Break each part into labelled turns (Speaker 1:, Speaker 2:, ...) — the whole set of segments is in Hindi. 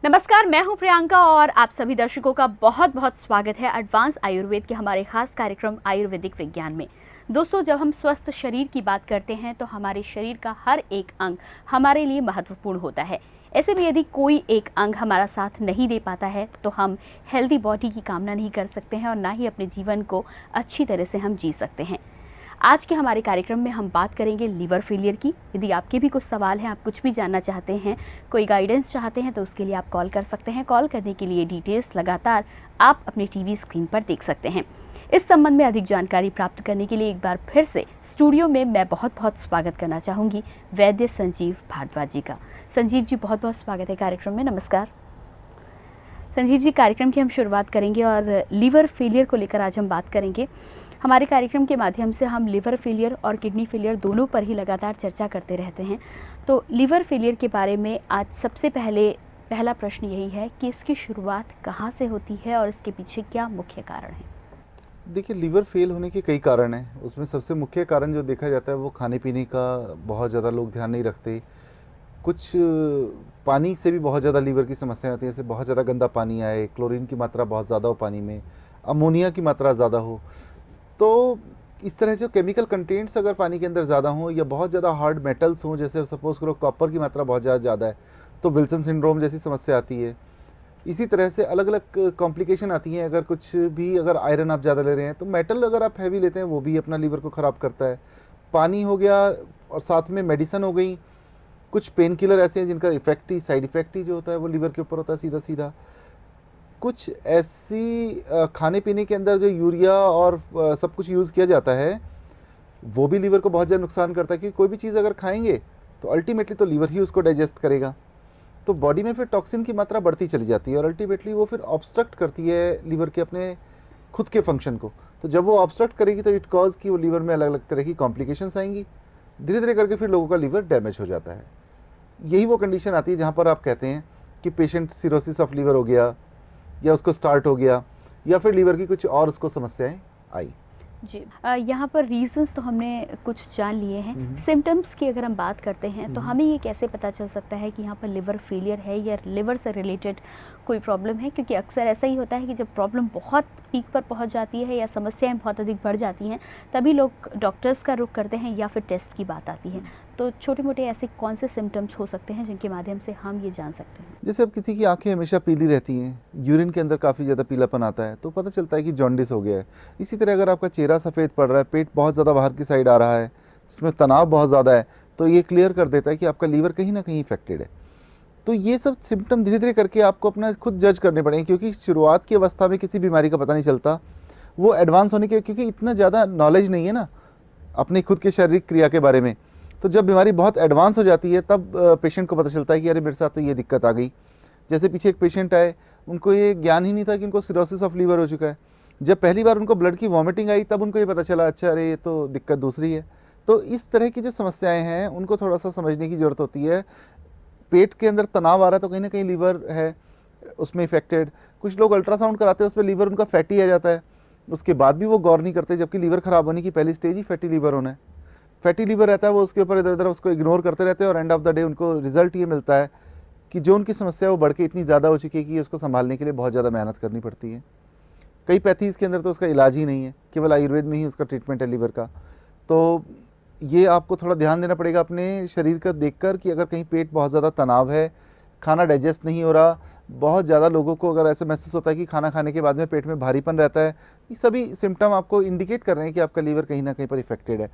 Speaker 1: नमस्कार, मैं हूं प्रियंका और आप सभी दर्शकों का बहुत बहुत स्वागत है एडवांस आयुर्वेद के हमारे खास कार्यक्रम आयुर्वेदिक विज्ञान में। दोस्तों, जब हम स्वस्थ शरीर की बात करते हैं तो हमारे शरीर का हर एक अंग हमारे लिए महत्वपूर्ण होता है। ऐसे में यदि कोई एक अंग हमारा साथ नहीं दे पाता है तो हम हेल्दी बॉडी की कामना नहीं कर सकते हैं और ना ही अपने जीवन को अच्छी तरह से हम जी सकते हैं। आज के हमारे कार्यक्रम में हम बात करेंगे लीवर फेलियर की। यदि आपके भी कुछ सवाल हैं, आप कुछ भी जानना चाहते हैं, कोई गाइडेंस चाहते हैं तो उसके लिए आप कॉल कर सकते हैं। कॉल करने के लिए डिटेल्स लगातार आप अपने टीवी स्क्रीन पर देख सकते हैं। इस संबंध में अधिक जानकारी प्राप्त करने के लिए एक बार फिर से स्टूडियो में मैं बहुत बहुत स्वागत करना चाहूँगी वैद्य संजीव भारद्वाज जी का। संजीव जी, बहुत बहुत स्वागत है कार्यक्रम में। नमस्कार संजीव जी, कार्यक्रम की हम शुरुआत करेंगे और लीवर फेलियर को लेकर आज हम बात करेंगे। हमारे कार्यक्रम के माध्यम से हम लिवर फेलियर और किडनी फेलियर दोनों पर ही लगातार चर्चा करते रहते हैं। तो लिवर फेलियर के बारे में आज सबसे पहला प्रश्न यही है कि इसकी शुरुआत कहाँ से होती है और इसके पीछे क्या मुख्य कारण है?
Speaker 2: देखिए, लीवर फेल होने के कई कारण हैं। उसमें सबसे मुख्य कारण जो देखा जाता है वो खाने पीने का बहुत ज़्यादा लोग ध्यान नहीं रखते। कुछ पानी से भी बहुत ज़्यादा लीवर की समस्या आती है, जैसे बहुत ज़्यादा गंदा पानी आए, क्लोरीन की मात्रा बहुत ज़्यादा हो पानी में, अमोनिया की मात्रा ज़्यादा हो, तो इस तरह से केमिकल कंटेंट्स अगर पानी के अंदर ज़्यादा हों या बहुत ज़्यादा हार्ड मेटल्स हों, जैसे सपोज करो कॉपर की मात्रा बहुत ज़्यादा है तो विल्सन सिंड्रोम जैसी समस्या आती है। इसी तरह से अलग अलग कॉम्प्लिकेशन आती हैं। अगर कुछ भी अगर आयरन आप ज़्यादा ले रहे हैं तो मेटल अगर आप हैवी लेते हैं वो भी अपना लीवर को ख़राब करता है। पानी हो गया और साथ में मेडिसिन हो गई। कुछ पेन किलर ऐसे हैं जिनका इफेक्ट ही साइड इफ़ेक्ट ही जो होता है वो लीवर के ऊपर होता है सीधा सीधा। कुछ ऐसी खाने पीने के अंदर जो यूरिया और सब कुछ यूज़ किया जाता है वो भी लीवर को बहुत ज़्यादा नुकसान करता है, क्योंकि कोई भी चीज़ अगर खाएंगे तो अल्टीमेटली तो लीवर ही उसको डाइजेस्ट करेगा, तो बॉडी में फिर टॉक्सिन की मात्रा बढ़ती चली जाती है और अल्टीमेटली वो फिर ऑब्स्ट्रक्ट करती है लीवर के अपने खुद के फंक्शन को। तो जब वो ऑब्स्ट्रक्ट करेगी तो इट कॉज कि वो लीवर में अलग अलग तरह की कॉम्प्लिकेशंस आएंगी, धीरे धीरे करके फिर लोगों का लीवर डैमेज हो जाता है। यही वो कंडीशन आती है जहाँ पर आप कहते हैं कि पेशेंट सिरोसिस ऑफ लीवर हो गया या उसको स्टार्ट हो गया या फिर लीवर की कुछ और उसको समस्याएं आई।
Speaker 1: जी, यहाँ पर रीजंस तो हमने कुछ जान लिए हैं। सिम्टम्स की अगर हम बात करते हैं तो हमें ये कैसे पता चल सकता है कि यहाँ पर लिवर फेलियर है या लिवर से रिलेटेड कोई प्रॉब्लम है? क्योंकि अक्सर ऐसा ही होता है कि जब प्रॉब्लम बहुत पीक पर पहुँच जाती है या समस्याएं बहुत अधिक बढ़ जाती हैं तभी लोग डॉक्टर्स का रुख करते हैं या फिर टेस्ट की बात आती है। तो छोटे मोटे ऐसे कौन से सिम्टम्स हो सकते हैं जिनके माध्यम से हम ये जान सकते हैं?
Speaker 2: जैसे अब किसी की आंखें हमेशा पीली रहती हैं, यूरिन के अंदर काफ़ी ज़्यादा पीलापन आता है तो पता चलता है कि जॉन्डिस हो गया है। इसी तरह अगर आपका चेहरा सफ़ेद पड़ रहा है, पेट बहुत ज़्यादा बाहर की साइड आ रहा है, इसमें तनाव बहुत ज़्यादा है, तो ये क्लियर कर देता है कि आपका लीवर कहीं ना कहीं इफेक्टेड है। तो ये सब सिम्टम धीरे धीरे करके आपको अपना खुद जज करने पड़ेंगे, क्योंकि शुरुआत की अवस्था में किसी बीमारी का पता नहीं चलता। वो एडवांस होने के, क्योंकि इतना ज़्यादा नॉलेज नहीं है ना अपने खुद के शारीरिक क्रिया के बारे में, तो जब बीमारी बहुत एडवांस हो जाती है तब पेशेंट को पता चलता है कि अरे मेरे साथ तो ये दिक्कत आ गई। जैसे पीछे एक पेशेंट आए, उनको ये ज्ञान ही नहीं था कि उनको सिरोसिस ऑफ लीवर हो चुका है। जब पहली बार उनको ब्लड की वॉमिटिंग आई तब उनको ये पता चला अच्छा अरे ये तो दिक्कत दूसरी है। तो इस तरह की जो समस्याएं हैं उनको थोड़ा सा समझने की ज़रूरत होती है। पेट के अंदर तनाव आ रहा है तो कहीं ना कहीं लीवर है उसमें इफेक्टेड। कुछ लोग अल्ट्रासाउंड कराते हैं, उसमें लीवर उनका फैटी आ जाता है, उसके बाद भी वो गौर नहीं करते, जबकि लीवर ख़राब होने की पहली स्टेज ही फैटी लीवर होना है। फैटी लीवर रहता है, वो उसके ऊपर इधर उधर उसको इग्नोर करते रहते हैं और एंड ऑफ द डे उनको रिजल्ट ये मिलता है कि जो उनकी समस्या है वो बढ़ के इतनी ज़्यादा हो चुकी है कि उसको संभालने के लिए बहुत ज़्यादा मेहनत करनी पड़ती है। कई पैथीज़ के अंदर तो उसका इलाज ही नहीं है, केवल आयुर्वेद में ही उसका ट्रीटमेंट है लीवर का। तो ये आपको थोड़ा ध्यान देना पड़ेगा अपने शरीर का देखकर कि अगर कहीं पेट बहुत ज़्यादा तनाव है, खाना डाइजेस्ट नहीं हो रहा, बहुत ज़्यादा लोगों को अगर ऐसा महसूस होता है कि खाना खाने के बाद में पेट में भारीपन रहता है, ये सभी सिम्टम आपको इंडिकेट कर रहे हैं कि आपका लीवर कहीं ना कहीं पर इफेक्टेड है।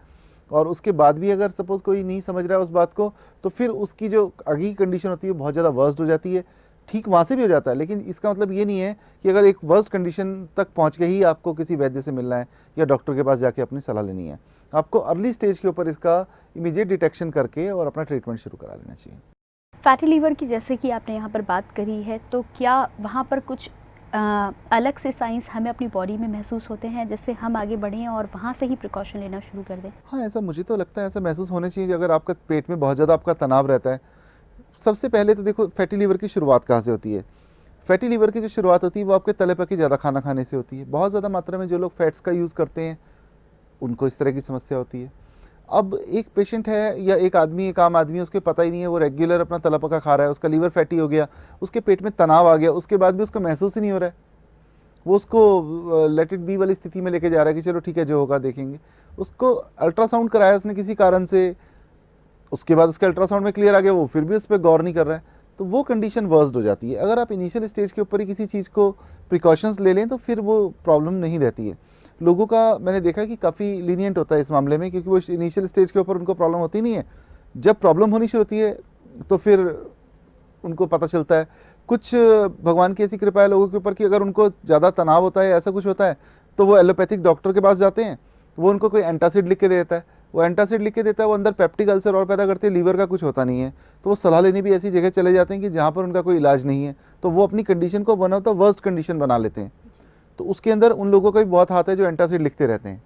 Speaker 2: और उसके बाद भी अगर सपोज़ कोई नहीं समझ रहा है उस बात को, तो फिर उसकी जो आगे की कंडीशन होती है बहुत ज़्यादा वर्स्ट हो जाती है। ठीक वहाँ से भी हो जाता है, लेकिन इसका मतलब ये नहीं है कि अगर एक वर्स्ट कंडीशन तक पहुँच के ही आपको किसी वैद्य से मिलना है या डॉक्टर के पास जाके अपनी सलाह लेनी है। आपको अर्ली स्टेज के ऊपर इसका इमीडिएट डिटेक्शन करके और अपना ट्रीटमेंट शुरू करा लेना चाहिए।
Speaker 1: फैटी लीवर की जैसे कि आपने यहाँ पर बात करी है, तो क्या वहाँ पर कुछ अलग से साइंस हमें अपनी बॉडी में महसूस होते हैं जिससे हम आगे बढ़ें और वहाँ से ही प्रिकॉशन लेना शुरू कर दें?
Speaker 2: हाँ, ऐसा मुझे तो लगता है, ऐसा महसूस होना चाहिए। अगर आपका पेट में बहुत ज़्यादा आपका तनाव रहता है, सबसे पहले तो देखो फैटी लीवर की शुरुआत कहाँ से होती है। फैटी लीवर की जो शुरुआत होती है वो आपके तले पके ज़्यादा खाना खाने से होती है। बहुत ज़्यादा मात्रा में जो लोग फैट्स का यूज़ करते हैं उनको इस तरह की समस्या होती है। अब एक पेशेंट है या एक आदमी, एक आम आदमी, उसको पता ही नहीं है, वो रेगुलर अपना तला पका खा रहा है, उसका लीवर फैटी हो गया, उसके पेट में तनाव आ गया, उसके बाद भी उसको महसूस ही नहीं हो रहा है, वो उसको लेट इट बी वाली स्थिति में लेके जा रहा है कि चलो ठीक है जो होगा देखेंगे। उसको अल्ट्रासाउंड कराया उसने किसी कारण से, उसके बाद उसके अल्ट्रासाउंड में क्लियर आ गया, वो फिर भी उस पर गौर नहीं कर रहा है, तो वो कंडीशन वर्स्ट हो जाती है। अगर आप इनिशियल स्टेज के ऊपर ही किसी चीज़ को प्रिकॉशंस ले लें तो फिर वो प्रॉब्लम नहीं रहती है। लोगों का मैंने देखा कि काफ़ी लीनियंट होता है इस मामले में, क्योंकि वो इनिशियल स्टेज के ऊपर उनको प्रॉब्लम होती नहीं है। जब प्रॉब्लम होनी शुरू होती है तो फिर उनको पता चलता है। कुछ भगवान की ऐसी कृपा है लोगों के ऊपर कि अगर उनको ज़्यादा तनाव होता है, ऐसा कुछ होता है, तो वो एलोपैथिक डॉक्टर के पास जाते हैं, वो उनको कोई एंटासिड लिख के दे देता है। वो एंटासिड लिख के देता है, वो अंदर पेप्टिक अल्सर और पैदा करते हैं, लीवर का कुछ होता नहीं है, तो वो सलाह लेने भी ऐसी जगह चले जाते हैं कि जहाँ पर उनका कोई इलाज नहीं है, तो वो अपनी कंडीशन को one of the worst condition बना लेते हैं। तो उसके अंदर उन लोगों का भी बहुत हाथ है जो एंटासिड लिखते रहते हैं,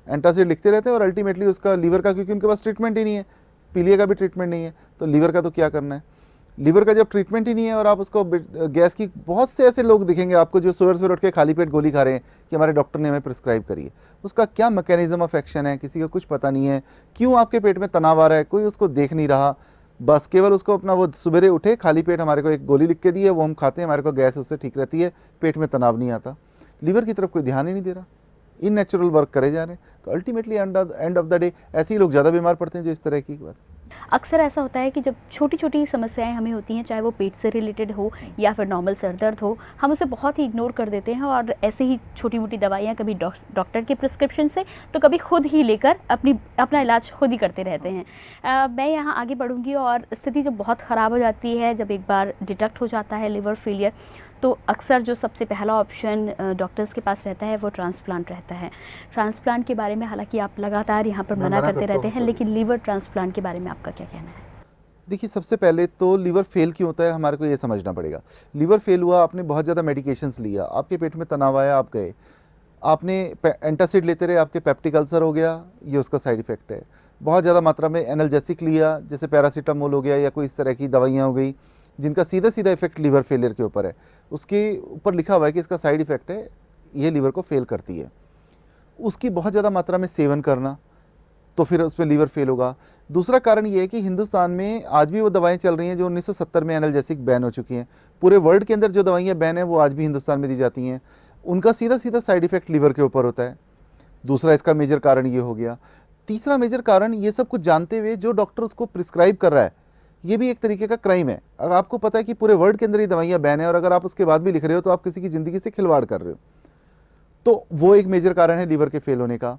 Speaker 2: एंटासिड लिखते रहते हैं, और अल्टीमेटली उसका लीवर का, क्योंकि उनके पास ट्रीटमेंट ही नहीं है, पीलिया का भी ट्रीटमेंट नहीं है, तो लीवर का तो क्या करना है। लीवर का जब ट्रीटमेंट ही नहीं है और आप उसको गैस की, बहुत से ऐसे लोग दिखेंगे आपको जो सुबह उठ के खाली पेट गोली खा रहे हैं कि हमारे डॉक्टर ने हमें प्रिस्क्राइब करी है। उसका क्या मैकेनिज्म ऑफ एक्शन है किसी का कुछ पता नहीं है, क्यों आपके पेट में तनाव आ रहा है कोई उसको देख नहीं रहा, बस केवल उसको अपना, वो सुबह उठे खाली पेट हमारे को एक गोली लिख के दी है, वो हम खाते हैं, हमारे को गैस उससे ठीक रहती है, पेट में तनाव नहीं आता। लीवर की तरफ कोई ध्यान ही नहीं दे रहा, इन नेचुरल वर्क करे जा रहे हैं, तो ultimately end of the day ऐसे ही लोग ज़्यादा बीमार पड़ते हैं जो इस तरह की बात।
Speaker 1: अक्सर ऐसा होता है कि जब छोटी छोटी समस्याएं हमें होती हैं, चाहे वो पेट से रिलेटेड हो या फिर नॉर्मल सर दर्द हो, हम उसे बहुत ही इग्नोर कर देते हैं और ऐसे ही छोटी मोटी दवाइयाँ कभी डॉक्टर के प्रिस्क्रिप्शन से तो कभी खुद ही लेकर अपना इलाज खुद ही करते रहते हैं। मैं यहाँ आगे बढ़ूँगी और स्थिति जब बहुत ख़राब हो जाती है, जब एक बार डिटेक्ट हो जाता है लिवर फेलियर, तो अक्सर जो सबसे पहला ऑप्शन डॉक्टर्स के पास रहता है वो ट्रांसप्लांट रहता है। ट्रांसप्लांट के बारे में हालांकि आप लगातार यहाँ पर मना करते रहते हैं, लेकिन लीवर ट्रांसप्लांट के बारे में आपका क्या कहना है?
Speaker 2: देखिए, सबसे पहले तो लीवर फेल क्यों होता है हमारे को ये समझना पड़ेगा। लीवर फेल हुआ, आपने बहुत ज़्यादा मेडिकेशंस लिया, आपके पेट में तनाव आया, आप गए, आपने एंटासिड लेते रहे, आपके पेप्टिक अल्सर हो गया, ये उसका साइड इफेक्ट है। बहुत ज़्यादा मात्रा में एनाल्जेसिक लिया, जैसे पैरासीटामोल हो गया या कोई इस तरह की दवाइयाँ हो गई जिनका सीधा सीधा इफेक्ट लीवर फेलियर के ऊपर है, उसके ऊपर लिखा हुआ है कि इसका साइड इफेक्ट है, ये लीवर को फेल करती है। उसकी बहुत ज़्यादा मात्रा में सेवन करना, तो फिर उसमें लीवर फेल होगा। दूसरा कारण ये है कि हिंदुस्तान में आज भी वो दवाएं चल रही हैं जो 1970 में एनाल्जेसिक बैन हो चुकी हैं। पूरे वर्ल्ड के अंदर जो दवाइयाँ बैन है वो आज भी हिंदुस्तान में दी जाती हैं, उनका सीधा सीधा साइड इफेक्ट लीवर के ऊपर होता है। दूसरा इसका मेजर कारण ये हो गया। तीसरा मेजर कारण, ये सब कुछ जानते हुए जो डॉक्टर उसको प्रिस्क्राइब कर रहा है, ये भी एक तरीके का क्राइम है। अगर आपको पता है कि पूरे वर्ल्ड के अंदर ये दवाइयाँ बैन है और अगर आप उसके बाद भी लिख रहे हो तो आप किसी की ज़िंदगी से खिलवाड़ कर रहे हो, तो वो एक मेजर कारण है लीवर के फेल होने का।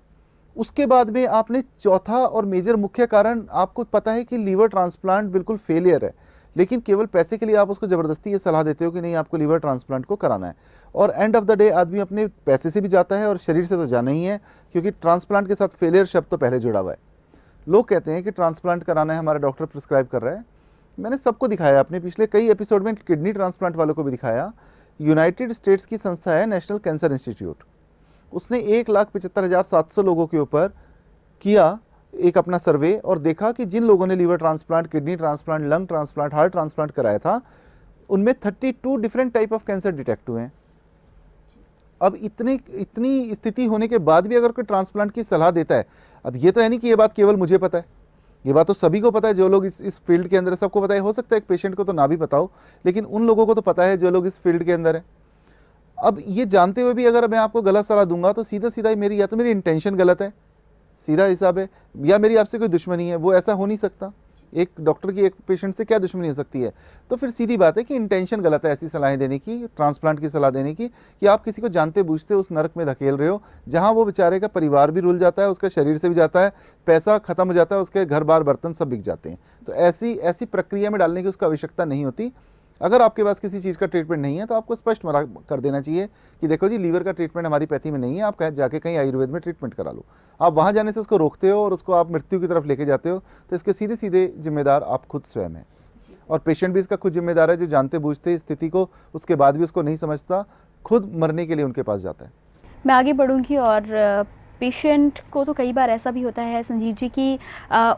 Speaker 2: उसके बाद में आपने चौथा और मेजर मुख्य कारण, आपको पता है कि लीवर ट्रांसप्लांट बिल्कुल फेलियर है, लेकिन केवल पैसे के लिए आप उसको ज़बरदस्ती ये सलाह देते हो कि नहीं आपको लीवर ट्रांसप्लांट को कराना है, और एंड ऑफ द डे आदमी अपने पैसे से भी जाता है और शरीर से तो जाना ही है, क्योंकि ट्रांसप्लांट के साथ फेलियर शब्द तो पहले जुड़ा हुआ है। लोग कहते हैं कि ट्रांसप्लांट कराना है, हमारा डॉक्टर प्रिस्क्राइब कर रहा है। मैंने सबको दिखाया, अपने पिछले कई एपिसोड में किडनी ट्रांसप्लांट वालों को भी दिखाया। यूनाइटेड स्टेट्स की संस्था है नेशनल कैंसर इंस्टीट्यूट, उसने 1,75,700 लोगों के ऊपर किया एक अपना सर्वे और देखा कि जिन लोगों ने liver transplant, kidney transplant, lung transplant, heart transplant कराया था, उनमें 32 different type of cancer detect हुए हैं। अब इतनी स्थिति होने के बाद भी अगर कोई ट्रांसप्लांट की सलाह देता है, अब ये तो है नहीं कि ये बात केवल मुझे पता है, ये बात तो सभी को पता है, जो लोग इस फील्ड के अंदर है सबको पता है। हो सकता है एक पेशेंट को तो ना भी पता हो, लेकिन उन लोगों को तो पता है जो लोग इस फील्ड के अंदर है। अब ये जानते हुए भी अगर मैं आपको गलत सलाह दूंगा तो सीधा सीधा मेरी, या तो मेरी इंटेंशन गलत है, सीधा हिसाब है, या मेरी आपसे कोई दुश्मनी है। वो ऐसा हो नहीं सकता, एक डॉक्टर की एक पेशेंट से क्या दुश्मनी हो सकती है। तो फिर सीधी बात है कि इंटेंशन गलत है ऐसी सलाहें देने की, ट्रांसप्लांट की सलाह देने की, कि आप किसी को जानते बूझते उस नरक में धकेल रहे हो जहां वो बेचारे का परिवार भी रुल जाता है, उसका शरीर से भी जाता है, पैसा खत्म हो जाता है, उसके घर बार बर्तन सब बिक जाते हैं। तो ऐसी प्रक्रिया में डालने की उसको आवश्यकता नहीं होती। अगर आपके पास किसी चीज़ का ट्रीटमेंट नहीं है तो आपको स्पष्ट मना कर देना चाहिए कि देखो जी, लीवर का ट्रीटमेंट हमारी पैथी में नहीं है, आप जाके कहीं आयुर्वेद में ट्रीटमेंट करा लो। आप वहाँ जाने से उसको रोकते हो और उसको आप मृत्यु की तरफ लेके जाते हो, तो इसके सीधे सीधे जिम्मेदार आप खुद स्वयं हैं, और पेशेंट भी इसका खुद जिम्मेदार है, जो जानते बूझते स्थिति को उसके बाद भी उसको नहीं समझता, खुद मरने के लिए उनके पास जाता है।
Speaker 1: मैं आगे बढ़ूंगी और पेशेंट को तो कई बार ऐसा भी होता है संजीव जी कि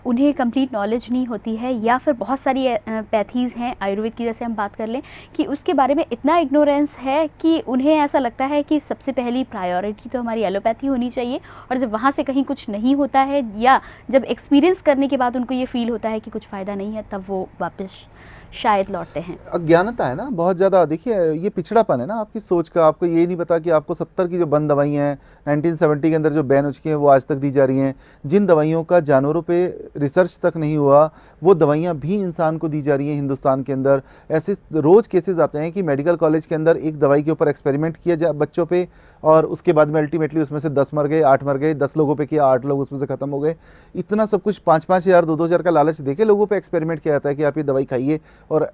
Speaker 1: उन्हें कंप्लीट नॉलेज नहीं होती है, या फिर बहुत सारी पैथीज़ हैं आयुर्वेद की, जैसे हम बात कर लें, कि उसके बारे में इतना इग्नोरेंस है कि उन्हें ऐसा लगता है कि सबसे पहली प्रायोरिटी तो हमारी एलोपैथी होनी चाहिए, और जब वहाँ से कहीं कुछ नहीं होता है या जब एक्सपीरियंस करने के बाद उनको ये फील होता है कि कुछ फ़ायदा नहीं है, तब वो वापस शायद लौटते हैं।
Speaker 2: अज्ञानता है ना बहुत ज़्यादा। देखिए ये पिछड़ापन है ना आपकी सोच का। आपको ये नहीं पता कि आपको 70 की जो बंद दवाइयाँ हैं 1970 के अंदर जो बैन हो चुकी हैं वो आज तक दी जा रही हैं। जिन दवाइयों का जानवरों पे रिसर्च तक नहीं हुआ वो दवाइयाँ भी इंसान को दी जा रही हैं हिंदुस्तान के अंदर। ऐसे रोज़ केसेस आते हैं कि मेडिकल कॉलेज के अंदर एक दवाई के ऊपर एक्सपेरिमेंट किया जा बच्चों पे, और उसके बाद में अल्टीमेटली उसमें से 10 मर गए, 8 मर गए, 10 लोगों पे किया, 8 लोग उसमें से ख़त्म हो गए। इतना सब कुछ 5-5 हज़ार 2-2 हज़ार का लालच देके लोगों पे एक्सपेरिमेंट किया जाता है कि आप ये दवाई खाइए और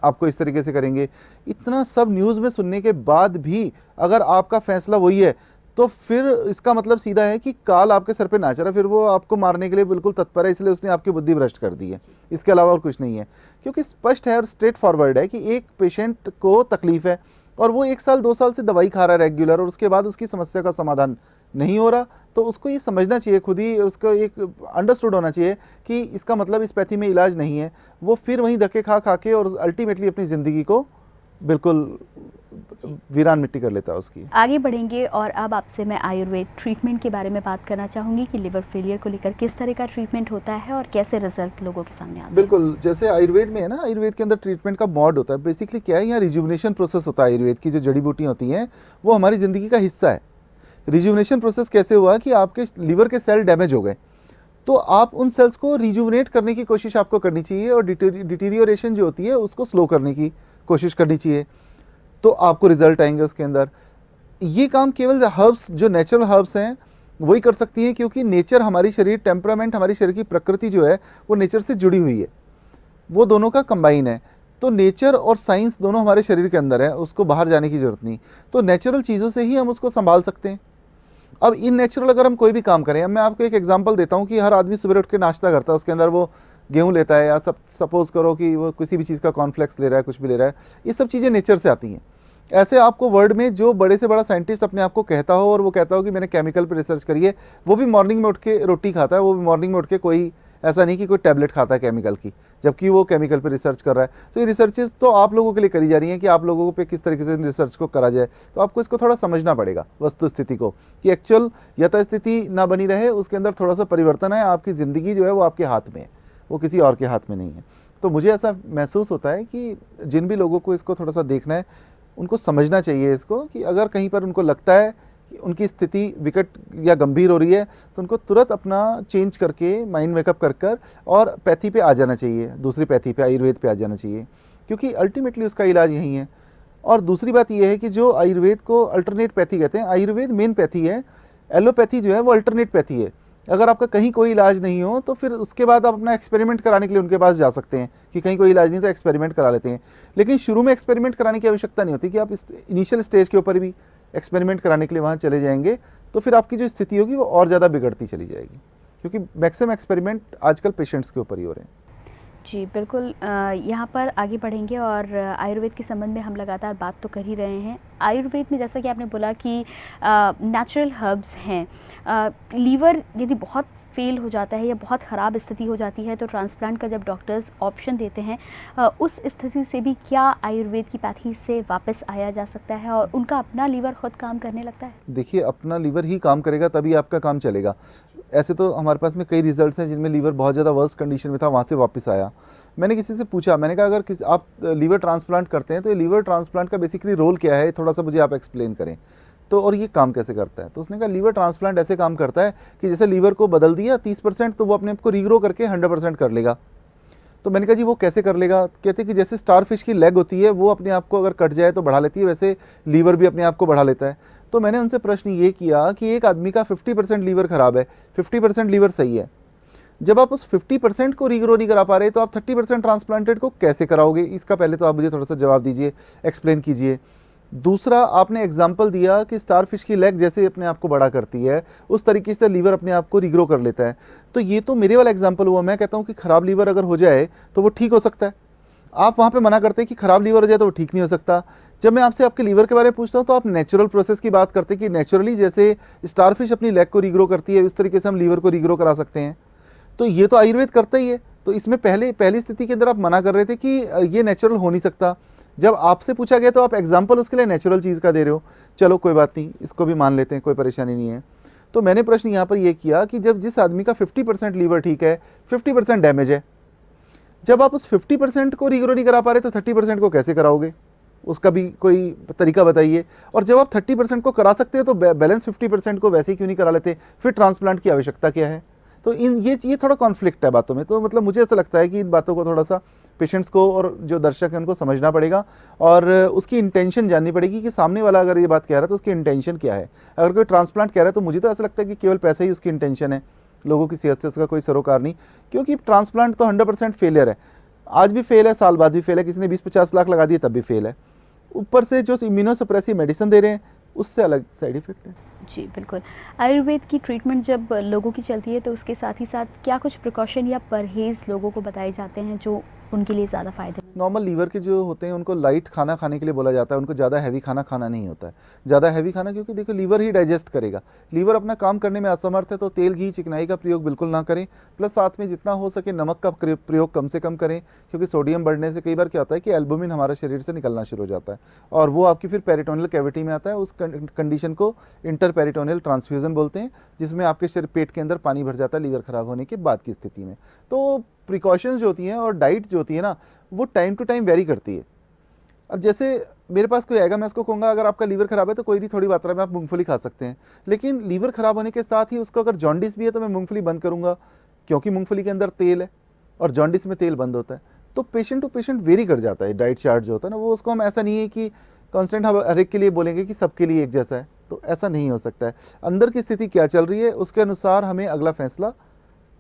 Speaker 2: आपको इस तरीके से करेंगे। इतना सब न्यूज़ में सुनने के बाद भी अगर आपका फैसला वही है तो फिर इसका मतलब सीधा है कि काल आपके सर पे नाच रहा है, फिर वो आपको मारने के लिए बिल्कुल तत्पर है, इसलिए उसने आपकी बुद्धि भ्रष्ट कर दी है। इसके अलावा और कुछ नहीं है, क्योंकि स्पष्ट है और स्ट्रेट फॉरवर्ड है कि एक पेशेंट को तकलीफ है और वो 1 साल 2 साल से दवाई खा रहा है रेगुलर, और उसके बाद उसकी समस्या का समाधान नहीं हो रहा, तो उसको ये समझना चाहिए, खुद ही उसको एक अंडरस्टूड होना चाहिए कि इसका मतलब इस पैथी में इलाज नहीं है। वो फिर वहीं धक्के खा खा के और अल्टीमेटली अपनी ज़िंदगी को बिल्कुल वीरान मिट्टी कर लेता है उसकी।
Speaker 1: आगे बढ़ेंगे और अब आपसे मैं आयुर्वेद ट्रीटमेंट के बारे में बात करना चाहूँगी कि लिवर फेलियर को लेकर किस तरह का ट्रीटमेंट होता है और कैसे रिजल्ट लोगों के सामने आते हैं।
Speaker 2: बिल्कुल, जैसे आयुर्वेद में है ना, आयुर्वेद के अंदर ट्रीटमेंट का मॉड होता है। बेसिकली क्या है, यहाँ रिजुविनेशन प्रोसेस होता है। आयुर्वेद की जो जड़ी बूटियाँ होती हैं वो हमारी ज़िंदगी का हिस्सा है। रिजुविनेशन प्रोसेस कैसे हुआ कि आपके लिवर के सेल डैमेज हो गए, तो आप उन सेल्स को रिजुविनेट करने की कोशिश आपको करनी चाहिए और डिटीरियोरेशन जो होती है उसको स्लो करने की कोशिश करनी चाहिए, तो आपको रिजल्ट आएंगे उसके अंदर। ये काम केवल हर्ब्स, जो नेचुरल हर्ब्स हैं वही कर सकती हैं, क्योंकि नेचर, हमारी शरीर टेम्परामेंट, हमारी शरीर की प्रकृति जो है वो नेचर से जुड़ी हुई है, वो दोनों का कंबाइन है। तो नेचर और साइंस दोनों हमारे शरीर के अंदर है, उसको बाहर जाने की जरूरत नहीं। तो नेचुरल चीज़ों से ही हम उसको संभाल सकते हैं। अब इन नेचुरल अगर हम कोई भी काम करें, अब मैं आपको एक एग्जांपल देता हूँ कि हर आदमी सुबह उठ के नाश्ता करता है, उसके अंदर वो गेहूँ लेता है, या सपोज करो कि वो किसी भी चीज़ का कॉर्नफ्लेक्स ले रहा है, कुछ भी ले रहा है, ये सब चीज़ें नेचर से आती हैं। ऐसे आपको वर्ल्ड में जो बड़े से बड़ा साइंटिस्ट अपने आप को कहता हो और वो कहता हो कि मैंने केमिकल पर रिसर्च करी है, वो भी मॉर्निंग में उठ के रोटी खाता है, वो भी मॉर्निंग में उठ के कोई ऐसा नहीं कि कोई टैबलेट खाता है केमिकल की, जबकि वो केमिकल पे रिसर्च कर रहा है। तो ये रिसर्चेस तो आप लोगों के लिए करी जा रही हैं कि आप लोगों पे किस तरीके से रिसर्च को करा जाए। तो आपको इसको थोड़ा समझना पड़ेगा वस्तु स्थिति को, कि एक्चुअल यथास्थिति ना बनी रहे, उसके अंदर थोड़ा सा परिवर्तन है। आपकी ज़िंदगी जो है वो आपके हाथ में है, वो किसी और के हाथ में नहीं है। तो मुझे ऐसा महसूस होता है कि जिन भी लोगों को इसको थोड़ा सा देखना है, उनको समझना चाहिए इसको, कि अगर कहीं पर उनको लगता है कि उनकी स्थिति विकट या गंभीर हो रही है, तो उनको तुरंत अपना चेंज करके, माइंड मेकअप कर और पैथी पे आ जाना चाहिए, दूसरी पैथी पे, आयुर्वेद पे आ जाना चाहिए, क्योंकि अल्टीमेटली उसका इलाज यही है। और दूसरी बात यह है कि जो आयुर्वेद को अल्टरनेट पैथी कहते हैं, आयुर्वेद मेन पैथी है, एलोपैथी जो है वो अल्टरनेट पैथी है। अगर आपका कहीं कोई इलाज नहीं हो तो फिर उसके बाद आप अपना एक्सपेरिमेंट कराने के लिए उनके पास जा सकते हैं कि कहीं कोई इलाज नहीं तो एक्सपेरिमेंट करा लेते हैं। लेकिन शुरू में एक्सपेरिमेंट कराने की आवश्यकता नहीं होती, कि आप इस इनिशियल स्टेज के ऊपर भी एक्सपेरिमेंट कराने के लिए वहाँ चले जाएंगे तो फिर आपकी जो स्थिति होगी वो और ज़्यादा बिगड़ती चली जाएगी, क्योंकि मैक्सिमम एक्सपेरिमेंट आजकल पेशेंट्स के ऊपर ही हो रहे हैं।
Speaker 1: जी बिल्कुल, यहाँ पर आगे बढ़ेंगे और आयुर्वेद के संबंध में हम लगातार बात तो कर ही रहे हैं। आयुर्वेद में जैसा कि आपने बोला कि नेचुरल हर्ब्स हैं, लीवर यदि बहुत फेल हो जाता है या बहुत ख़राब स्थिति हो जाती है तो ट्रांसप्लांट का जब डॉक्टर्स ऑप्शन देते हैं, उस स्थिति से भी क्या आयुर्वेद की पैथी से वापस आया जा सकता है और उनका अपना लीवर खुद काम करने लगता है?
Speaker 2: देखिए, अपना लीवर ही काम करेगा तभी आपका काम चलेगा। ऐसे तो हमारे पास में कई रिजल्ट्स हैं जिनमें लीवर बहुत ज़्यादा वर्स्ट कंडीशन में था, वहाँ से वापस आया। मैंने किसी से पूछा, मैंने कहा अगर आप लीवर ट्रांसप्लांट करते हैं तो ये लीवर ट्रांसप्लांट का बेसिकली रोल क्या है, थोड़ा सा मुझे आप एक्सप्लेन करें तो, और ये काम कैसे करता है। तो उसने कहा लीवर ट्रांसप्लांट ऐसे काम करता है कि जैसे लीवर को बदल दिया 30%, तो वो अपने आप को रीग्रो करके 100% कर लेगा। तो मैंने कहा जी वो कैसे कर लेगा? कहते कि जैसे स्टार फिश की लेग होती है, वो अपने आप को अगर कट जाए तो बढ़ा लेती है, वैसे लीवर भी अपने आप को बढ़ा लेता है। तो मैंने उनसे प्रश्न ये किया कि एक आदमी का 50% लीवर खराब है, 50% लीवर सही है, जब आप उस 50% को रीग्रो नहीं करा पा रहे तो आप 30% ट्रांसप्लांटेड को कैसे कराओगे? इसका पहले तो आप मुझे थोड़ा सा जवाब दीजिए, एक्सप्लेन कीजिए। दूसरा, आपने एग्जाम्पल दिया कि स्टार फिश की लेग जैसे अपने आप को बड़ा करती है उस तरीके से लीवर अपने आप को रीग्रो कर लेता है। तो ये तो मेरे वाला एग्जाम्पल हुआ। मैं कहता हूँ कि खराब लीवर अगर हो जाए तो वो ठीक हो सकता है। आप वहाँ पे मना करते हैं कि खराब लीवर हो जाए तो वो ठीक नहीं हो सकता। जब मैं आपसे आपके लीवर के बारे में पूछता हूँ तो आप नेचुरल प्रोसेस की बात करते हैं कि नेचुरली जैसे स्टारफिश अपनी लेग को रीग्रो करती है, उस तरीके से हम लीवर को रीग्रो करा सकते हैं। तो ये तो आयुर्वेद करता ही है। तो इसमें पहली स्थिति के अंदर आप मना कर रहे थे कि ये नेचुरल हो नहीं सकता। जब आपसे पूछा गया तो आप एग्जाम्पल उसके लिए नेचुरल चीज़ का दे रहे हो। चलो कोई बात नहीं, इसको भी मान लेते हैं, कोई परेशानी नहीं है। तो मैंने प्रश्न यहाँ पर यह किया कि जब जिस आदमी का 50% लीवर ठीक है, 50% डैमेज है, जब आप उस 50% को रीग्रो नहीं करा पा रहे तो 30% को कैसे कराओगे? उसका भी कोई तरीका बताइए। और जब आप 30% को करा सकते हो तो बैलेंस 50% को वैसे ही क्यों नहीं करा लेते? फिर ट्रांसप्लांट की आवश्यकता क्या है? तो ये थोड़ा कॉन्फ्लिक्ट है बातों में। तो मतलब मुझे ऐसा लगता है कि इन बातों को थोड़ा सा पेशेंट्स को और जो दर्शक हैं उनको समझना पड़ेगा और उसकी इंटेंशन जाननी पड़ेगी कि सामने वाला अगर ये बात कह रहा है तो उसकी इंटेंशन क्या है। अगर कोई ट्रांसप्लांट कह रहा है तो मुझे तो ऐसा लगता है कि केवल पैसा ही उसकी इंटेंशन है, लोगों की सेहत से उसका कोई सरोकार नहीं। क्योंकि ट्रांसप्लांट तो 100% फेलियर है, आज भी फेल है, साल बाद भी फेल है, किसी ने 20-50 लाख लगा दिए तब भी फेल है। ऊपर से जो इम्यूनोसप्रेसिव मेडिसिन दे रहे हैं उससे अलग साइड इफेक्ट है।
Speaker 1: जी बिल्कुल। आयुर्वेद की ट्रीटमेंट जब लोगों की चलती है तो उसके साथ ही साथ क्या कुछ प्रिकॉशन या परहेज़ लोगों को बताए जाते हैं जो उनके लिए ज़्यादा फ़ायदे?
Speaker 2: नॉर्मल लीवर के जो होते हैं उनको लाइट खाना खाने के लिए बोला जाता है, उनको ज़्यादा हैवी खाना खाना नहीं होता है। ज़्यादा हैवी खाना क्योंकि देखो लीवर ही डाइजेस्ट करेगा, लीवर अपना काम करने में असमर्थ है, तो तेल घी चिकनाई का प्रयोग बिल्कुल ना करें। प्लस साथ में जितना हो सके नमक का प्रयोग कम से कम करें, क्योंकि सोडियम बढ़ने से कई बार क्या होता है कि एल्बुमिन हमारे शरीर से निकलना शुरू हो जाता है और वो आपकी फिर पेरिटोनियल कैविटी में आता है। उस कंडीशन को इंटर पेरिटोनियल ट्रांसफ्यूजन बोलते हैं, जिसमें आपके शरीर पेट के अंदर पानी भर जाता है लीवर खराब होने के बाद की स्थिति में। तो प्रिकॉशंस जो होती हैं और डाइट जो होती है ना, वो टाइम टू टाइम वेरी करती है। अब जैसे मेरे पास कोई आएगा, मैं उसको कहूँगा अगर आपका लीवर खराब है तो कोई नहीं, थोड़ी मात्रा में आप मूंगफली खा सकते हैं। लेकिन लीवर खराब होने के साथ ही उसको अगर जॉन्डिस भी है तो मैं मूंगफली बंद करूँगा, क्योंकि मूंगफली के अंदर तेल है और जॉन्डिस में तेल बंद होता है। तो पेशेंट टू पेशेंट वेरी कर जाता है डाइट चार्ट जो होता है ना, वो उसको हम ऐसा नहीं है कि कॉन्स्टेंट हम हर एक के लिए बोलेंगे कि सबके लिए एक जैसा है, तो ऐसा नहीं हो सकता है। अंदर की स्थिति क्या चल रही है उसके अनुसार हमें अगला फैसला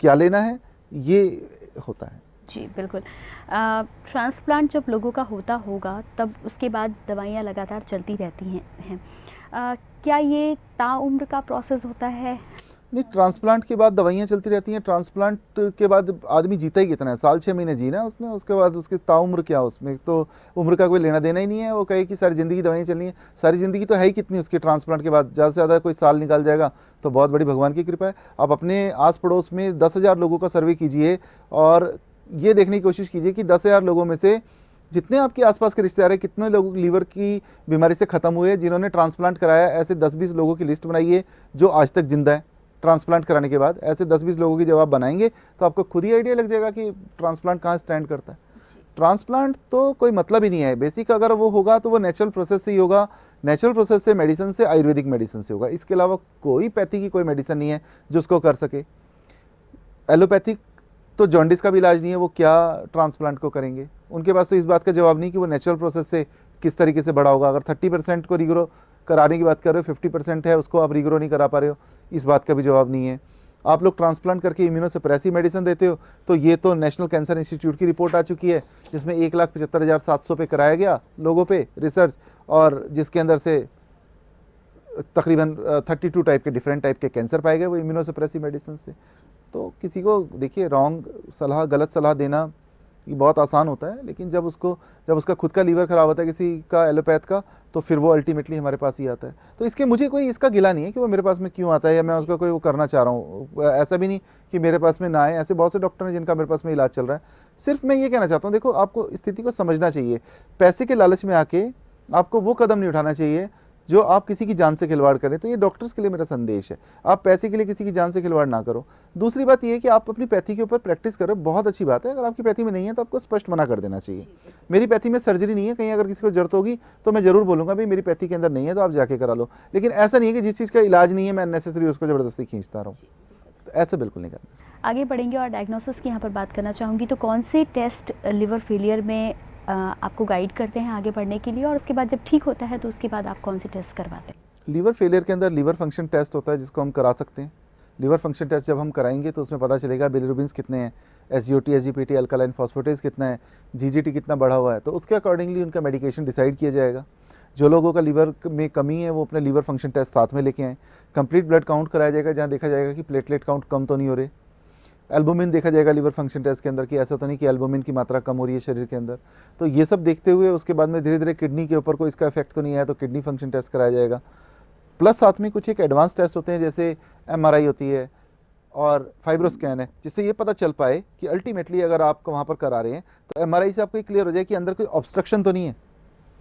Speaker 2: क्या लेना है ये होता है।
Speaker 1: जी बिल्कुल। ट्रांसप्लांट जब लोगों का होता होगा तब उसके बाद दवाइयाँ लगातार चलती रहती हैं। क्या ये ताउम्र का प्रोसेस होता है?
Speaker 2: नहीं, ट्रांसप्लांट के बाद दवाइयाँ चलती रहती हैं। ट्रांसप्लांट के बाद आदमी जीता ही कितना है, साल 6 महीने जीना है उसने, उसके बाद उसकी ताउम्र क्या, उसमें तो उम्र का कोई लेना देना ही नहीं है। वो कहे कि सारी ज़िंदगी दवाइयाँ चलनी है, सारी ज़िंदगी तो है ही कितनी उसकी। ट्रांसप्लांट के बाद ज़्यादा से ज़्यादा कोई साल निकाल जाएगा तो बहुत बड़ी भगवान की कृपा है। आप अपने आस पड़ोस में 10,000 लोगों का सर्वे कीजिए और ये देखने की कोशिश कीजिए कि 10,000 लोगों में से जितने आपके आसपास के रिश्तेदार हैं, कितने लोग लीवर की बीमारी से ख़त्म हुए जिन्होंने ट्रांसप्लांट कराया। ऐसे 10-20 लोगों की लिस्ट बनाइए जो आज तक जिंदा है ट्रांसप्लांट कराने के बाद। ऐसे 10-20 लोगों की जब आप बनाएंगे तो आपको खुद ही आइडिया लग जाएगा कि ट्रांसप्लांट कहाँ स्टैंड करता है। ट्रांसप्लांट तो कोई मतलब ही नहीं है। बेसिक अगर वो होगा तो वो नेचुरल प्रोसेस से ही होगा, नेचुरल प्रोसेस से, मेडिसिन से, आयुर्वेदिक मेडिसिन से होगा। इसके अलावा कोई पैथी की कोई मेडिसिन नहीं है जो उसको कर सके। एलोपैथिक तो जॉन्डिस का भी इलाज नहीं है, वो क्या ट्रांसप्लांट को करेंगे? उनके पास तो इस बात का जवाब नहीं कि वो नेचुरल प्रोसेस से किस तरीके से बड़ा होगा। अगर 30% को रीग्रो कराने की बात कर रहे हो, 50% है उसको आप रीग्रो नहीं करा पा रहे हो, इस बात का भी जवाब नहीं है। आप लोग ट्रांसप्लांट करके इम्यूनोसप्रेसिव मेडिसिन देते हो, तो ये तो नेशनल कैंसर इंस्टीट्यूट की रिपोर्ट आ चुकी है जिसमें 1,75,700 पे कराया गया लोगों पे रिसर्च, और जिसके अंदर से तकरीबन 32 टाइप के डिफरेंट टाइप के कैंसर पाए गए वो इम्यूनोसप्रेसिव मेडिसिन से। तो किसी को देखिए रॉन्ग सलाह, गलत सलाह देना ये बहुत आसान होता है, लेकिन जब उसका खुद का लीवर खराब होता है किसी का एलोपैथ का, तो फिर वो अल्टीमेटली हमारे पास ही आता है। तो इसके मुझे कोई इसका गिला नहीं है कि वो मेरे पास में क्यों आता है या मैं उसका कोई वो करना चाह रहा हूँ। ऐसा भी नहीं कि मेरे पास में ना आए, ऐसे बहुत से डॉक्टर हैं जिनका मेरे पास में इलाज चल रहा है। सिर्फ मैं ये कहना चाहता हूँ, देखो आपको स्थिति को समझना चाहिए। पैसे के लालच में आके आपको वो कदम नहीं उठाना चाहिए जो आप किसी की जान से खिलवाड़ करें। तो ये डॉक्टर्स के लिए मेरा संदेश है, आप पैसे के लिए किसी की जान से खिलवाड़ ना करो। दूसरी बात ये है कि आप अपनी पैथी के ऊपर प्रैक्टिस करो, बहुत अच्छी बात है। अगर आपकी पैथी में नहीं है तो आपको स्पष्ट मना कर देना चाहिए। मेरी पैथी में सर्जरी नहीं है, कहीं अगर किसी को जरूरत होगी तो मैं जरूर बोलूँगा भाई मेरी पैथी के अंदर नहीं है तो आप जाके करा लो। लेकिन ऐसा नहीं है कि जिस चीज़ का इलाज नहीं है मैं अननेसेसरी उसको ज़बरदस्ती खींचता रहूँ, तो ऐसा बिल्कुल नहीं करना।
Speaker 1: आगे बढ़ेंगे और डायग्नोसिस की यहाँ पर बात करना चाहूँगी। तो कौन से टेस्ट लिवर फेलियर में आपको गाइड करते हैं आगे बढ़ने के लिए, और उसके बाद जब ठीक होता है तो उसके बाद आप कौन से टेस्ट करवाते हैं?
Speaker 2: लीवर फेलियर के अंदर लीवर फंक्शन टेस्ट होता है जिसको हम करा सकते हैं। लीवर फंक्शन टेस्ट जब हम कराएंगे तो उसमें पता चलेगा बिलिरुबिन्स कितने हैं, SGOT, SGPT, अल्कालाइन फॉस्फेटेज कितना है, GGT कितना बढ़ा हुआ है, तो उसके अकॉर्डिंगली उनका मेडिकेशन डिसाइड किया जाएगा। जो लोगों का लीवर में कमी है वो अपने लीवर फंक्शन टेस्ट साथ में लेके आएँ। कंप्लीट ब्लड काउंट कराया जाएगा जहाँ देखा जाएगा कि प्लेटलेट काउंट कम तो नहीं हो रहे। एल्बुमिन देखा जाएगा लीवर फंक्शन टेस्ट के अंदर कि ऐसा तो नहीं कि एल्बुमिन की मात्रा कम हो रही है शरीर के अंदर। तो ये सब देखते हुए उसके बाद में धीरे धीरे किडनी के ऊपर कोई इसका इफेक्ट तो नहीं आया तो किडनी फंक्शन टेस्ट कराया जाएगा। प्लस साथ में कुछ एक एडवांस टेस्ट होते हैं जैसे MRI होती है और फाइब्रोस्कैन है, जिससे ये पता चल पाए कि अल्टीमेटली अगर आप वहाँ पर करा रहे हैं तो MRI से आपको क्लियर हो जाए कि अंदर कोई ऑब्स्ट्रक्शन तो नहीं है,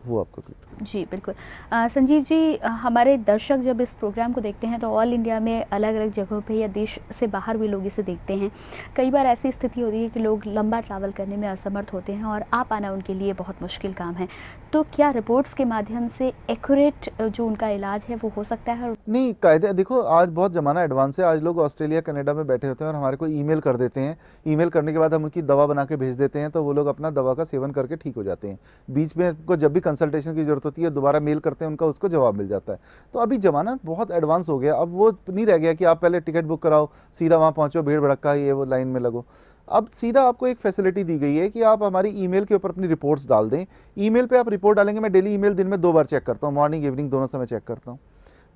Speaker 2: वो आपको क्लियर।
Speaker 1: जी बिल्कुल। संजीव जी, हमारे दर्शक जब इस प्रोग्राम को देखते हैं तो ऑल इंडिया में अलग अलग जगहों पे या देश से बाहर भी लोग इसे देखते हैं। कई बार ऐसी स्थिति होती है कि लोग लंबा ट्रैवल करने में असमर्थ होते हैं और आ पाना उनके लिए बहुत मुश्किल काम है। तो क्या रिपोर्ट्स के माध्यम से एक्यूरेट जो उनका इलाज है वो हो सकता है?
Speaker 2: नहीं, कायदे देखो आज बहुत ज़माना एडवांस है। आज लोग ऑस्ट्रेलिया कनाडा में बैठे होते हैं और हमारे को ईमेल कर देते हैं। ईमेल करने के बाद हम उनकी दवा बना के भेज देते हैं, तो वो लोग अपना दवा का सेवन करके ठीक हो जाते हैं। बीच में उनको जब भी कंसल्टेशन की ज़रूरत होती है दोबारा मेल करते हैं, उनका उसको जवाब मिल जाता है। तो अभी ज़माना बहुत एडवांस हो गया। अब वो नहीं रह गया कि आप पहले टिकट बुक कराओ, सीधा वहाँ पहुँचो, भीड़ भड़क्का ये वो लाइन में लगो। अब सीधा आपको एक फैसिलिटी दी गई है कि आप हमारी ईमेल के ऊपर अपनी रिपोर्ट्स डाल दें। ईमेल पे आप रिपोर्ट डालेंगे, मैं डेली ईमेल दिन में 2 बार चेक करता हूँ, मॉर्निंग इवनिंग दोनों समय चेक करता हूँ।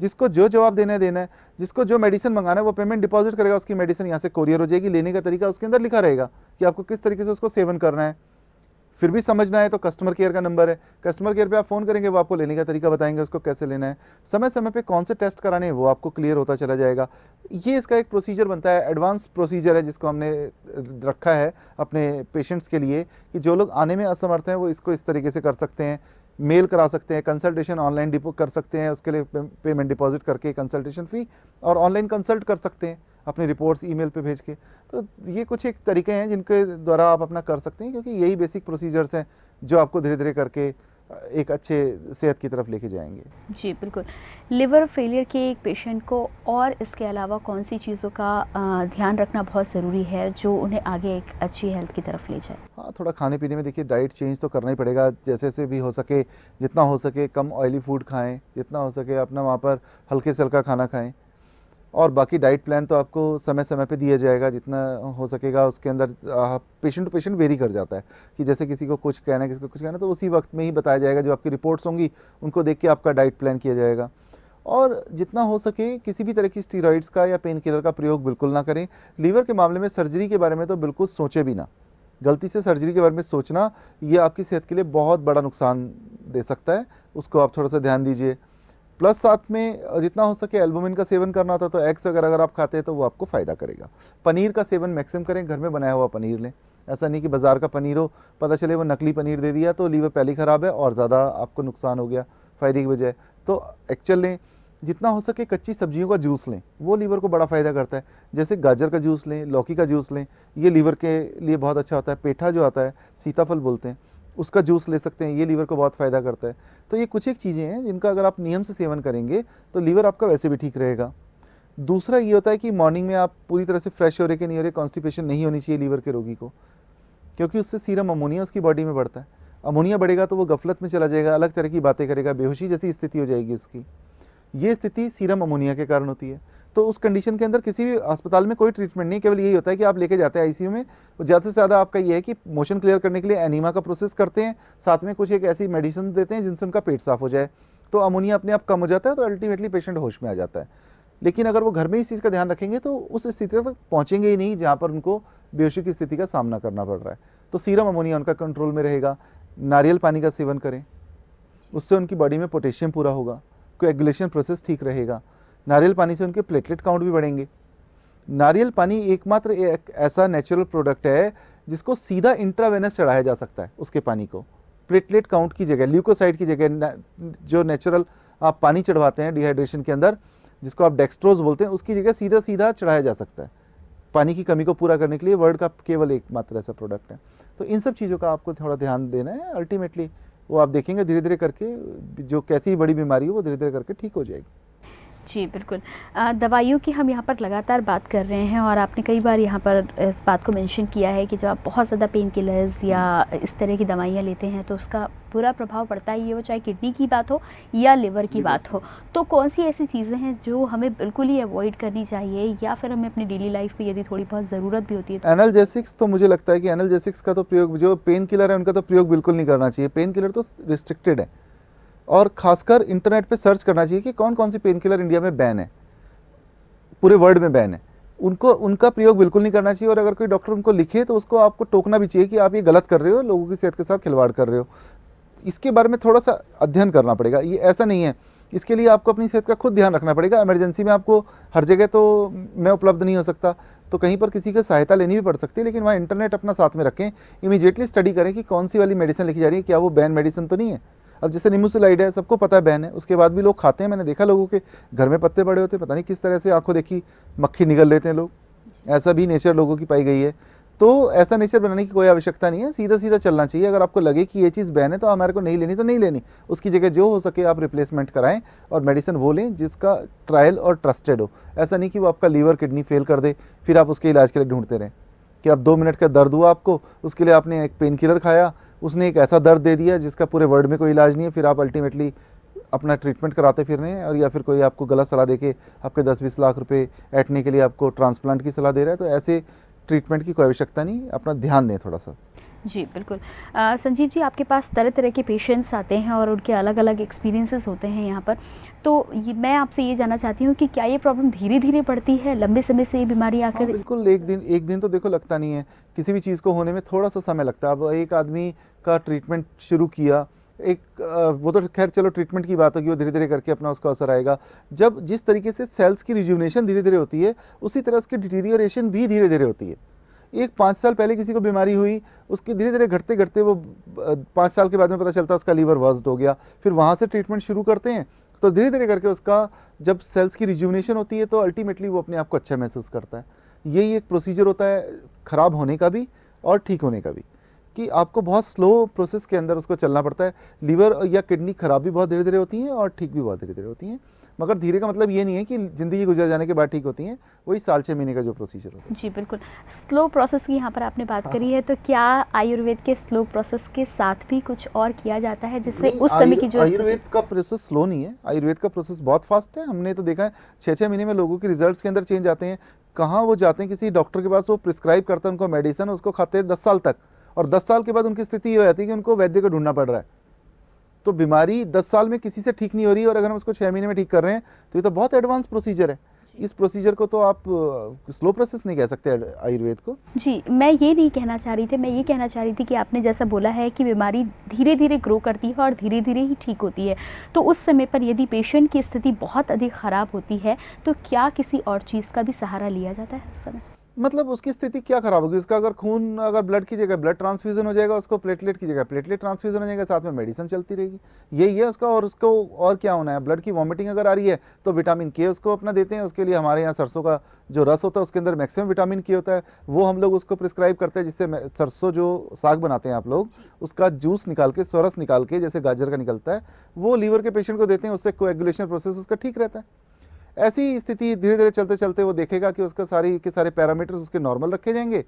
Speaker 2: जिसको जो जवाब देना है, जिसको जो मेडिसिन मंगाना है वो पेमेंट डिपॉजिट करेगा, उसकी मेडिसिन यहाँ से कोरियर हो जाएगी। लेने का तरीका उसके अंदर लिखा रहेगा कि आपको किस तरीके से उसको सेवन करना है। फिर भी समझना है तो कस्टमर केयर का नंबर है, कस्टमर केयर पे आप फ़ोन करेंगे, वो आपको लेने का तरीका बताएंगे, उसको कैसे लेना है, समय समय पे कौन से टेस्ट कराने हैं वो आपको क्लियर होता चला जाएगा। ये इसका एक प्रोसीजर बनता है, एडवांस प्रोसीजर है जिसको हमने रखा है अपने पेशेंट्स के लिए कि जो लोग आने में असमर्थ हैं वो इसको इस तरीके से कर सकते हैं। मेल करा सकते हैं, कंसल्टेशन ऑनलाइन डिपो कर सकते हैं, उसके लिए पेमेंट डिपॉजिट करके कंसल्टेशन फ़ी, और ऑनलाइन कंसल्ट कर सकते हैं अपनी रिपोर्ट्स ईमेल पे भेज के। तो ये कुछ एक तरीके हैं जिनके द्वारा आप अपना कर सकते हैं, क्योंकि यही बेसिक प्रोसीजर्स हैं जो आपको धीरे धीरे करके एक अच्छे सेहत की तरफ लेके जाएंगे।
Speaker 1: जी बिल्कुल। लिवर फेलियर के एक पेशेंट को और इसके अलावा कौन सी चीज़ों का ध्यान रखना बहुत ज़रूरी है जो उन्हें आगे एक अच्छी हेल्थ की तरफ ले जाए?
Speaker 2: हाँ, थोड़ा खाने पीने में देखिए डाइट चेंज तो करना ही पड़ेगा। जैसे से भी हो सके, जितना हो सके कम ऑयली फूड खाएं, जितना हो सके अपना वहाँ पर हल्के से हल्का खाना खाएं, और बाकी डाइट प्लान तो आपको समय समय पे दिया जाएगा जितना हो सकेगा। उसके अंदर पेशेंट टू पेशेंट वेरी कर जाता है कि जैसे किसी को कुछ कहना है, किसी को कुछ कहना है, तो उसी वक्त में ही बताया जाएगा। जो आपकी रिपोर्ट्स होंगी उनको देख के आपका डाइट प्लान किया जाएगा। और जितना हो सके किसी भी तरह की स्टीरॉइड्स का या पेन किलर का प्रयोग बिल्कुल ना करें। लीवर के मामले में सर्जरी के बारे में तो बिल्कुल सोचे भी ना। गलती से सर्जरी के बारे में सोचना ये आपकी सेहत के लिए बहुत बड़ा नुकसान दे सकता है, उसको आप थोड़ा सा ध्यान दीजिए। प्लस साथ में जितना हो सके एल्बुमिन का सेवन करना होता है, तो एग्स अगर आप खाते हैं तो वो आपको फ़ायदा करेगा। पनीर का सेवन मैक्सिमम करें, घर में बनाया हुआ पनीर लें। ऐसा नहीं कि बाज़ार का पनीर हो, पता चले वो नकली पनीर दे दिया तो लीवर पहले ख़राब है और ज़्यादा आपको नुकसान हो गया फ़ायदे की बजाय। तो एक्चुअल लें। जितना हो सके कच्ची सब्जियों का जूस लें, वो लीवर को बड़ा फ़ायदा करता है। जैसे गाजर का जूस लें, लौकी का जूस लें, ये लीवर के लिए बहुत अच्छा होता है। पेठा जो आता है, सीताफल बोलते हैं, उसका जूस ले सकते हैं, ये लीवर को बहुत फ़ायदा करता है। तो ये कुछ एक चीज़ें हैं जिनका अगर आप नियम से सेवन करेंगे तो लीवर आपका वैसे भी ठीक रहेगा। दूसरा ये होता है कि मॉर्निंग में आप पूरी तरह से फ्रेश हो रहे कि नहीं हो रहे, कॉन्स्टिपेशन नहीं होनी चाहिए लीवर के रोगी को, क्योंकि उससे सीरम अमोनिया उसकी बॉडी में बढ़ता है। अमोनिया बढ़ेगा तो वो गफलत में चला जाएगा, अलग तरह की बातें करेगा, बेहोशी जैसी स्थिति हो जाएगी उसकी। ये स्थिति सीरम अमोनिया के कारण होती है। तो उस कंडीशन के अंदर किसी भी अस्पताल में कोई ट्रीटमेंट नहीं, केवल यही होता है कि आप लेके जाते हैं आईसीयू में। ज़्यादा से ज़्यादा आपका ये है कि मोशन क्लियर करने के लिए एनीमा का प्रोसेस करते हैं, साथ में कुछ एक ऐसी मेडिसिन देते हैं जिनसे उनका पेट साफ हो जाए, तो अमोनिया अपने आप कम हो जाता है, तो अल्टीमेटली पेशेंट होश में आ जाता है। लेकिन अगर वो घर में इस चीज़ का ध्यान रखेंगे तो उस स्थिति तक पहुँचेंगे ही नहीं जहाँ पर उनको बेहोशी की स्थिति का सामना करना पड़ रहा है। तो सीरम अमोनिया उनका कंट्रोल में रहेगा। नारियल पानी का सेवन करें, उससे उनकी बॉडी में पोटेशियम पूरा होगा, कोएगुलेशन प्रोसेस ठीक रहेगा। नारियल पानी से उनके प्लेटलेट काउंट भी बढ़ेंगे। नारियल पानी एकमात्र एक ऐसा नेचुरल प्रोडक्ट है जिसको सीधा इंट्रावेनस चढ़ाया जा सकता है। उसके पानी को प्लेटलेट काउंट की जगह, ल्यूकोसाइड की जगह, जो नेचुरल आप पानी चढ़वाते हैं डिहाइड्रेशन के अंदर, जिसको आप डेक्सट्रोज बोलते हैं, उसकी जगह सीधा सीधा चढ़ाया जा सकता है। पानी की कमी को पूरा करने के लिए वर्ल्ड का केवल एकमात्र ऐसा प्रोडक्ट है। तो इन सब चीज़ों का आपको थोड़ा ध्यान देना है। अल्टीमेटली वो आप देखेंगे धीरे धीरे करके जो कैसी बड़ी बीमारी हो वो धीरे धीरे करके ठीक हो जाएगी।
Speaker 1: जी बिल्कुल। दवाइयों की हम यहाँ पर लगातार बात कर रहे हैं और आपने कई बार यहाँ पर इस बात को मेंशन किया है कि जब आप बहुत ज़्यादा पेन किलर्स या इस तरह की दवाइयाँ लेते हैं तो उसका बुरा प्रभाव पड़ता है, ये वो चाहे किडनी की बात हो या लिवर की बात हो। तो कौन सी ऐसी चीज़ें हैं जो हमें बिल्कुल ही अवॉइड करनी चाहिए, या फिर हमें अपनी डेली लाइफ में यदि थोड़ी बहुत ज़रूरत भी होती है?
Speaker 2: एनाल्जेसिक्स तो मुझे लगता है कि एनाल्जेसिक्स का तो प्रयोग, जो पेन किलर है उनका तो प्रयोग बिल्कुल नहीं करना चाहिए। पेन किलर तो रिस्ट्रिक्टेड है, और खासकर इंटरनेट पे सर्च करना चाहिए कि कौन कौन सी पेन किलर इंडिया में बैन है, पूरे वर्ल्ड में बैन है। उनको उनका प्रयोग बिल्कुल नहीं करना चाहिए, और अगर कोई डॉक्टर उनको लिखे तो उसको आपको टोकना भी चाहिए कि आप ये गलत कर रहे हो, लोगों की सेहत के साथ खिलवाड़ कर रहे हो। इसके बारे में थोड़ा सा अध्ययन करना पड़ेगा। ये ऐसा नहीं है, इसके लिए आपको अपनी सेहत का खुद ध्यान रखना पड़ेगा। इमरजेंसी में आपको हर जगह तो मैं उपलब्ध नहीं हो सकता, तो कहीं पर किसी की सहायता लेनी भी पड़ सकती है, लेकिन वहाँ इंटरनेट अपना साथ में रखें, इमीडिएटली स्टडी करें कि कौन सी वाली मेडिसिन लिखी जा रही है, क्या वो बैन मेडिसिन तो नहीं है। अब जैसे निमोसिलाइड है, सबको पता है बैन है, उसके बाद भी लोग खाते हैं। मैंने देखा लोगों के घर में पत्ते पड़े होते हैं, पता नहीं किस तरह से आंखों देखी मक्खी निगल लेते हैं लोग, ऐसा भी नेचर लोगों की पाई गई है। तो ऐसा नेचर बनाने की कोई आवश्यकता नहीं है, सीधा सीधा चलना चाहिए। अगर आपको लगे कि ये चीज़ बैन है तो हमारे को नहीं लेनी तो नहीं लेनी, उसकी जगह जो हो सके आप रिप्लेसमेंट कराएं और मेडिसिन वो लें जिसका ट्रायल और ट्रस्टेड हो। ऐसा नहीं कि वो आपका लीवर किडनी फेल कर दे, फिर आप उसके इलाज के लिए ढूंढते रहें कि अब 2 मिनट का दर्द हुआ आपको, उसके लिए आपने एक पेन किलर खाया, उसने एक ऐसा दर्द दे दिया जिसका पूरे वर्ल्ड में कोई इलाज नहीं है, फिर आप अल्टीमेटली अपना ट्रीटमेंट कराते फिर रहे हैं, और या फिर कोई आपको गलत सलाह देके आपके 10-20 लाख रुपए ऐंठने के लिए आपको ट्रांसप्लांट की सलाह दे रहा है। तो ऐसे ट्रीटमेंट की कोई आवश्यकता नहीं, अपना ध्यान दें थोड़ा सा।
Speaker 1: जी बिल्कुल। संजीव जी, आपके पास तरह तरह के पेशेंट्स आते हैं और उनके अलग अलग एक्सपीरियंसेस होते हैं यहाँ पर, तो मैं आपसे ये जानना चाहती हूँ कि क्या ये प्रॉब्लम धीरे धीरे बढ़ती है, लंबे समय से ये बीमारी
Speaker 2: हाँ,
Speaker 1: आकर?
Speaker 2: बिल्कुल। एक दिन तो देखो लगता नहीं है, किसी भी चीज़ को होने में थोड़ा सा समय लगता है। अब एक आदमी का ट्रीटमेंट शुरू किया, वो तो खैर चलो ट्रीटमेंट की बात होगी, वो धीरे धीरे करके अपना उसका असर आएगा। जब जिस तरीके से सेल्स की रिजुविनेशन धीरे धीरे होती है, उसी तरह उसकी डिटीरियरेशन भी धीरे धीरे होती है। एक 5 साल पहले किसी को बीमारी हुई, उसकी धीरे धीरे घटते घटते वो 5 साल के बाद में पता चलता है उसका लीवर वर्स्ट हो गया, फिर वहाँ से ट्रीटमेंट शुरू करते हैं, तो धीरे धीरे करके उसका जब सेल्स की रिजुविनेशन होती है तो अल्टीमेटली वो अपने आप को अच्छा महसूस करता है। यही एक प्रोसीजर होता है ख़राब होने का भी और ठीक होने का भी, कि आपको बहुत स्लो प्रोसेस के अंदर उसको चलना पड़ता है। लीवर या किडनी खराब भी बहुत धीरे धीरे होती हैं और ठीक भी बहुत धीरे धीरे होती हैं, मगर धीरे का मतलब ये नहीं है कि ज़िंदगी गुजर जाने के बाद ठीक होती हैं, वही साल 6 महीने का जो प्रोसीजर होता है।
Speaker 1: जी बिल्कुल। स्लो प्रोसेस की यहाँ पर आपने बात करी है, तो क्या आयुर्वेद के स्लो प्रोसेस के साथ भी कुछ और किया जाता है जिससे उस समय की जो
Speaker 2: आयुर्वेद का प्रोसेस स्लो नहीं है, आयुर्वेद का प्रोसेस बहुत फास्ट है। हमने तो देखा है 6-6 महीने में लोगों के रिजल्ट्स के अंदर चेंज आते हैं। कहाँ वो जाते हैं किसी डॉक्टर के पास, वो प्रिस्क्राइब करता है उनको मेडिसिन, उसको खाते हैं 10 साल तक, और 10 साल के बाद उनकी स्थिति ये हो जाती है कि उनको वैद्य को ढूंढना पड़ रहा है। तो बीमारी 10 साल में किसी से ठीक नहीं हो रही है, और अगर हम उसको 6 महीने में ठीक कर रहे हैं तो ये तो बहुत एडवांस प्रोसीजर है। इस प्रोसीजर को तो आप स्लो प्रोसेस नहीं कह सकते आयुर्वेद को।
Speaker 1: जी, मैं ये नहीं कहना चाह रही थी, मैं ये कहना चाह रही थी कि आपने जैसा बोला है कि बीमारी धीरे धीरे ग्रो करती है और धीरे धीरे ही ठीक होती है, तो उस समय पर यदि पेशेंट की स्थिति बहुत अधिक ख़राब होती है तो क्या किसी और चीज़ का भी सहारा लिया जाता है उस समय?
Speaker 2: मतलब उसकी स्थिति क्या खराब होगी, उसका अगर खून, अगर ब्लड की जगह ब्लड ट्रांसफ्यूजन हो जाएगा, उसको प्लेटलेट की जगह प्लेटलेट ट्रांसफ्यूजन हो जाएगा, साथ में मेडिसिन चलती रहेगी, यही है उसका। और उसको और क्या होना है, ब्लड की वॉमिटिंग अगर आ रही है तो विटामिन के उसको अपना देते हैं। उसके लिए हमारे यहाँ सरसों का जो रस होता है उसके अंदर मैक्सिमम विटामिन के होता है, वो हम लोग उसको प्रिस्क्राइब करते हैं, जिससे सरसों जो साग बनाते हैं आप लोग, उसका जूस निकाल के, स्वरस निकाल के, जैसे गाजर का निकलता है, वो लीवर के पेशेंट को देते हैं, उससे कोएगुलेशन प्रोसेस उसका ठीक रहता है। ऐसी स्थिति धीरे धीरे चलते चलते वो देखेगा कि उसका सारी के सारे पैरामीटर्स उसके नॉर्मल रखे जाएंगे।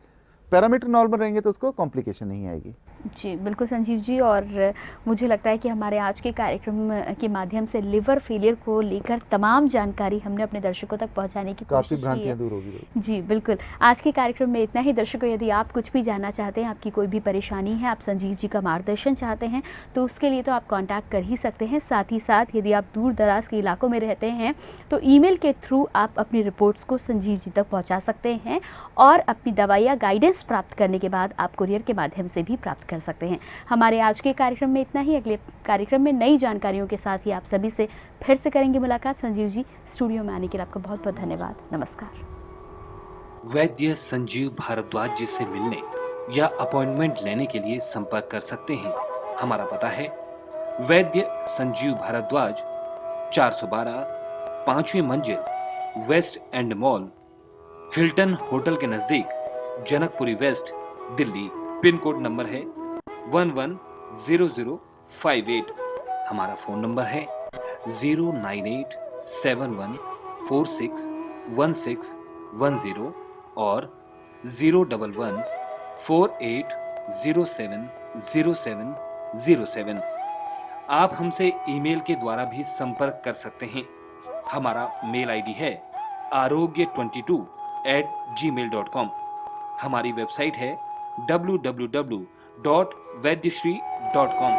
Speaker 2: पैरामीटर नॉर्मल रहेंगे तो उसको कॉम्प्लिकेशन नहीं आएगी।
Speaker 1: जी बिल्कुल संजीव जी, और मुझे लगता है कि हमारे आज के कार्यक्रम के माध्यम से लिवर फेलियर को लेकर तमाम जानकारी हमने अपने दर्शकों तक पहुंचाने की
Speaker 2: काफ़ी
Speaker 1: कोशिश की है।
Speaker 2: भ्रांतियाँ दूर होगी।
Speaker 1: जी बिल्कुल। आज के कार्यक्रम में इतना ही। दर्शकों, यदि आप कुछ भी जानना चाहते हैं, आपकी कोई भी परेशानी है, आप संजीव जी का मार्गदर्शन चाहते हैं, तो उसके लिए तो आप कॉन्टैक्ट कर ही सकते हैं। साथ ही साथ यदि आप दूर दराज के इलाकों में रहते हैं तो ईमेल के थ्रू आप अपनी रिपोर्ट्स को संजीव जी तक पहुँचा सकते हैं, और अपनी दवाइयाँ गाइडेंस प्राप्त करने के बाद आप कुरियर के माध्यम से भी प्राप्त कर सकते हैं। हमारे आज के कार्यक्रम में इतना ही। अगले कार्यक्रम में नई जानकारियों के साथ ही आप सभी से फिर से करेंगे मुलाकात। संजीव जी, स्टूडियो में आने के लिए आपका बहुत बहुत धन्यवाद। नमस्कार।
Speaker 3: वैद्य संजीव भारद्वाज जी से मिलने या अपॉइंटमेंट लेने के लिए संपर्क कर सकते हैं। हमारा पता है वैद्य संजीव भारद्वाज, 412 5वीं मंजिल, West End Mall, Hilton hotel के नजदीक, Janakpuri west, Delhi. Pin code number है 110058। हमारा फोन नंबर है 09871461610 और 01148070707। आप हमसे ईमेल के द्वारा भी संपर्क कर सकते हैं। हमारा मेल आईडी है arogya22@gmail.com। हमारी वेबसाइट है www.vaidyashree.com।